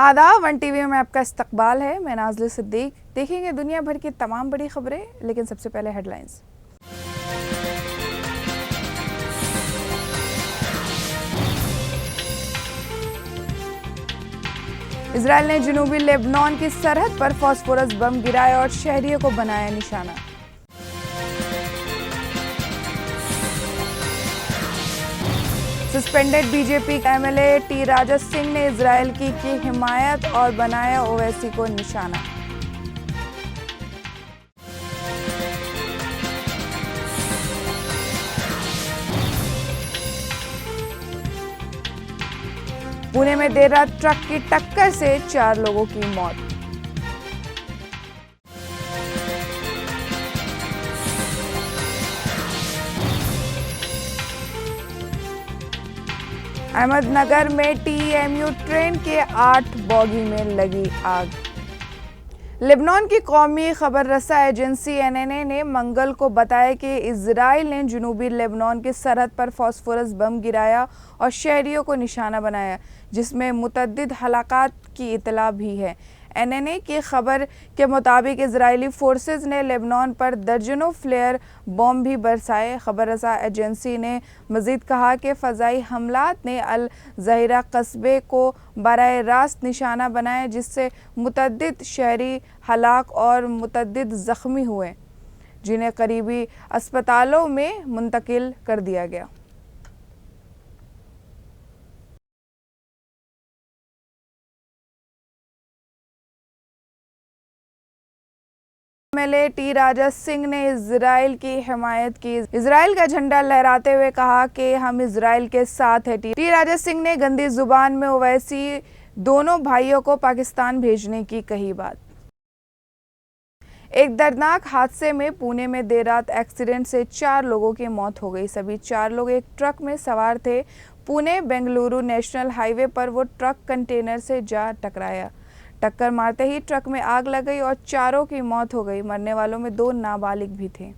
आदाब। One TV में आपका इस्तकबाल है। मैं नाज़िला सिद्दीक। देखेंगे दुनिया भर की तमाम बड़ी खबरें, लेकिन सबसे पहले हेडलाइंस। इजराइल ने जनूबी लेबनान की सरहद पर फास्फोरस बम गिराया और शहरियों को बनाया निशाना। Suspended BJP MLA T Raja Singh ने इजराइल की हिमायत और बनाया ओवैसी को निशाना। पुणे में देर रात ट्रक की टक्कर से 4 लोगों की मौत। अहमदनगर में टीएमयू ट्रेन के 8 बॉगी में लगी आग। लेबनान की कौमी खबर रसा एजेंसी एनएनए ने मंगल को बताया कि इजराइल ने जनूबी लेबनान की सरहद पर फास्फोरस बम गिराया और शहरियों को निशाना बनाया, जिसमें मुतअद्दिद हलाकात की इतला भी है। एनएनए की खबर के मुताबिक इजरायली फोर्सेज ने लेबनान पर दर्जनों फ्लेयर बम भी बरसाए। खबर रसा एजेंसी ने मजीद कहा कि फ़ज़ाई हमलात ने अल ज़हीरा कस्बे को बराह रास्त निशाना बनाया, जिससे मुतअद्दिद शहरी हलाक और मुतअद्दिद ज़ख्मी हुए, जिन्हें करीबी अस्पतालों में मुंतकिल कर दिया गया। एमएलए टी राजा सिंह ने इजराइल की हिमायत की। इजराइल का झंडा लहराते हुए कहा कि हम इजराइल के साथ हैं। टी राजा सिंह ने गंदी जुबान में ओवैसी दोनों भाइयों को पाकिस्तान भेजने की कही बात। एक दर्दनाक हादसे में पुणे में देर रात एक्सीडेंट से 4 लोगों की मौत हो गई। सभी 4 लोग एक ट्रक में सवार थे। पुणे बेंगलुरु नेशनल हाईवे पर वो ट्रक कंटेनर से जा टकराया। टक्कर मारते ही ट्रक में आग लग गई और 4 की मौत हो गई। मरने वालों में 2 नाबालिग भी थे।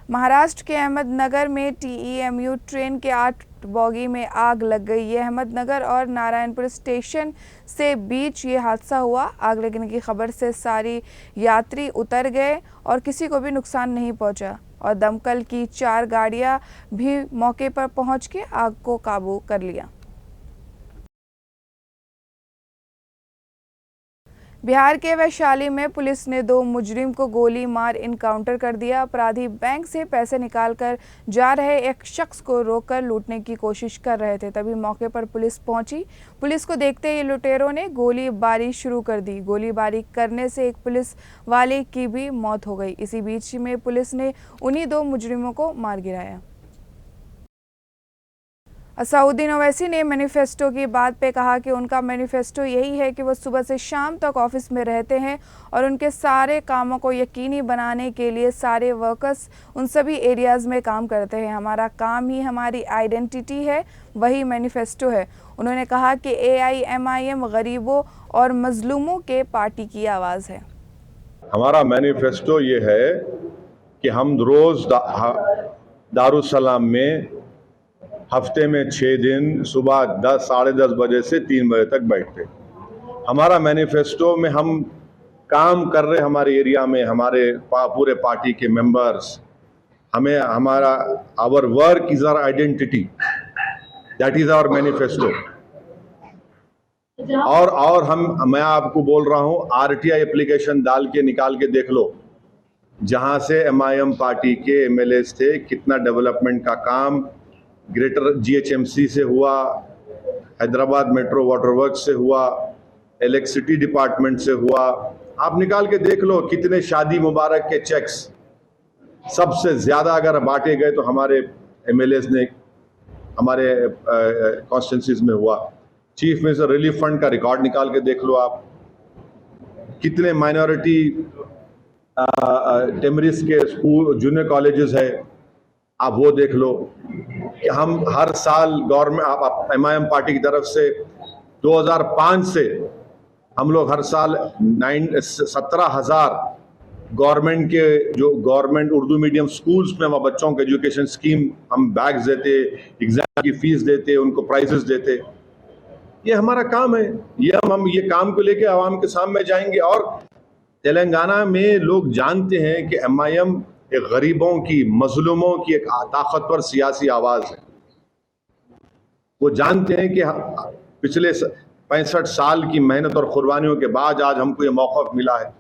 महाराष्ट्र के अहमदनगर में टीएमयू ट्रेन के 8 बॉगी में आग लग गई। ये अहमदनगर और नारायणपुर स्टेशन से बीच ये हादसा हुआ। आग लगने की खबर से सारी यात्री उतर गए और किसी को भी नुकसान नहीं पहुंचा, और दमकल की 4 गाड़ियां भी मौके पर पहुंच के आग को काबू कर लिया। बिहार के वैशाली में पुलिस ने 2 मुजरिम को गोली मार इनकाउंटर कर दिया। अपराधी बैंक से पैसे निकाल कर जा रहे एक शख्स को रोककर लूटने की कोशिश कर रहे थे। तभी मौके पर पुलिस पहुंची। पुलिस को देखते ही लुटेरों ने गोलीबारी शुरू कर दी। गोलीबारी करने से एक पुलिस वाले की भी मौत हो गई। इसी बीच में पुलिस ने उन्हीं 2 मुजरिमों को मार गिराया। असदुद्दीन ओवैसी ने मैनिफेस्टो की बात पे कहा कि उनका मैनिफेस्टो यही है कि वो सुबह से शाम तक ऑफिस में रहते हैं और उनके सारे कामों को यकीनी बनाने के लिए सारे वर्कर्स उन सभी एरियाज़ में काम करते हैं। हमारा काम ही हमारी आइडेंटिटी है, वही मैनिफेस्टो है। उन्होंने कहा कि AIMIM गरीबों और मजलूमों के पार्टी की आवाज़ है। हमारा मैनिफेस्टो ये है कि हम रोज़ दारुसलाम में हफ्ते में 6 दिन सुबह 10 साढ़े 10 बजे से 3 बजे तक बैठते। हमारा मैनिफेस्टो में हम काम कर रहे हमारे एरिया में हमारे पूरे पार्टी के मेंबर्स, हमें हमारा our work is our identity, that is our manifesto. और मैं आपको बोल रहा हूँ, RTI एप्लीकेशन डाल के निकाल के देख लो, जहाँ से MIM पार्टी के MLAs थे, कितना डेवलपमेंट का काम ग्रेटर GHMC से हुआ, हैदराबाद मेट्रो वाटर वर्क से हुआ, इलेक्ट्रिसिटी डिपार्टमेंट से हुआ। आप निकाल के देख लो कितने शादी मुबारक के चेक्स सबसे ज़्यादा अगर बांटे गए तो हमारे MLAs ने हमारे कॉन्स्टिट्यूंसीज में हुआ। चीफ मिनिस्टर रिलीफ फंड का रिकॉर्ड निकाल के देख लो आप, कितने माइनॉरिटी टेमरिस के स्कूल जूनियर कॉलेजेस है, आप वो देख लो कि हम हर साल गवर्नमेंट MIM पार्टी की तरफ से 2005 से हम लोग हर साल 17,000 गवर्नमेंट के जो गवर्नमेंट उर्दू मीडियम स्कूल्स में वहाँ बच्चों के एजुकेशन स्कीम हम बैग्स देते, एग्जाम की फीस देते, उनको प्राइजेस देते। ये हमारा काम है, हम ये काम को लेके आवाम के सामने जाएंगे। और तेलंगाना में लोग जानते हैं कि MIM एक गरीबों की, मजलूमों की एक ताकतवर सियासी आवाज है। वो जानते हैं कि पिछले 65 साल की मेहनत और कुर्बानियों के बाद आज हमको ये मौका मिला है।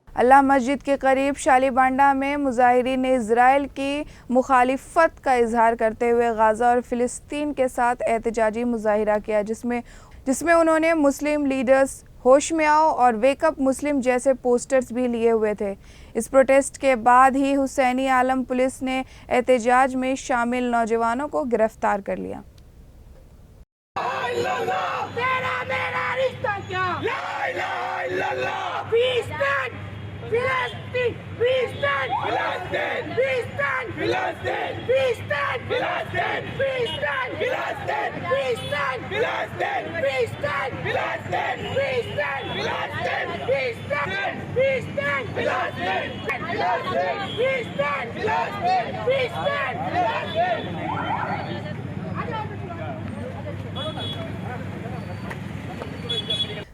अल्लाह मस्जिद के करीब शालीबांडा में मुजाहिरीन ने इजराइल की मुखालिफत का इजहार करते हुए गाज़ा और फ़िलिस्तीन के साथ एहतजाजी मुजाहिरा किया, जिसमें उन्होंने मुस्लिम लीडर्स होश में आओ और वेकअप मुस्लिम जैसे पोस्टर्स भी लिए हुए थे। इस प्रोटेस्ट के बाद ही हुसैनी आलम पुलिस ने एहतजाज में शामिल नौजवानों को गिरफ्तार कर लिया।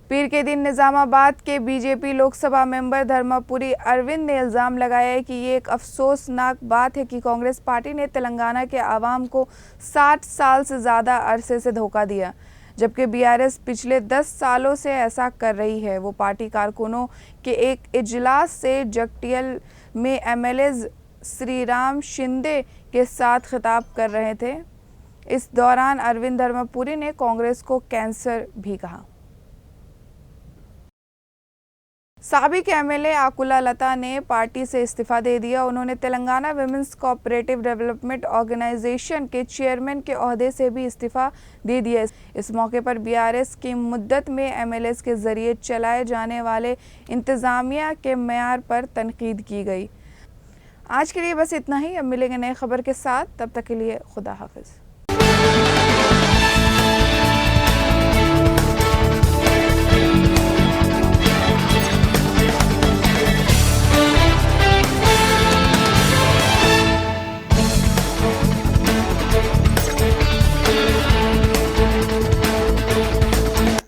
पीर के दिन निजामाबाद के बीजेपी लोकसभा मेंबर धर्मपुरी अरविंद ने इल्ज़ाम लगाया है कि ये एक अफसोसनाक बात है कि कांग्रेस पार्टी ने तेलंगाना के आवाम को 60 साल से ज़्यादा अरसे से धोखा दिया, जबकि BRS पिछले 10 सालों से ऐसा कर रही है। वो पार्टी कारकुनों के एक इजलास से जगटियल में MLA श्रीराम शिंदे के साथ खिताब कर रहे थे। इस दौरान अरविंद धर्मपुरी ने कांग्रेस को कैंसर भी कहा। साबिक MLA आकुला लता ने पार्टी से इस्तीफा दे दिया। उन्होंने Telangana women's cooperative development organisation के चेयरमैन के ओहदे से भी इस्तीफा दे दिया। इस मौके पर BRS की मुद्दत में MLAs के जरिए चलाए जाने वाले इंतज़ामिया के मेयार पर तनकीद की गई। आज के लिए बस इतना ही। अब मिलेंगे नई खबर के साथ, तब तक के लिए खुदा हाफिज़।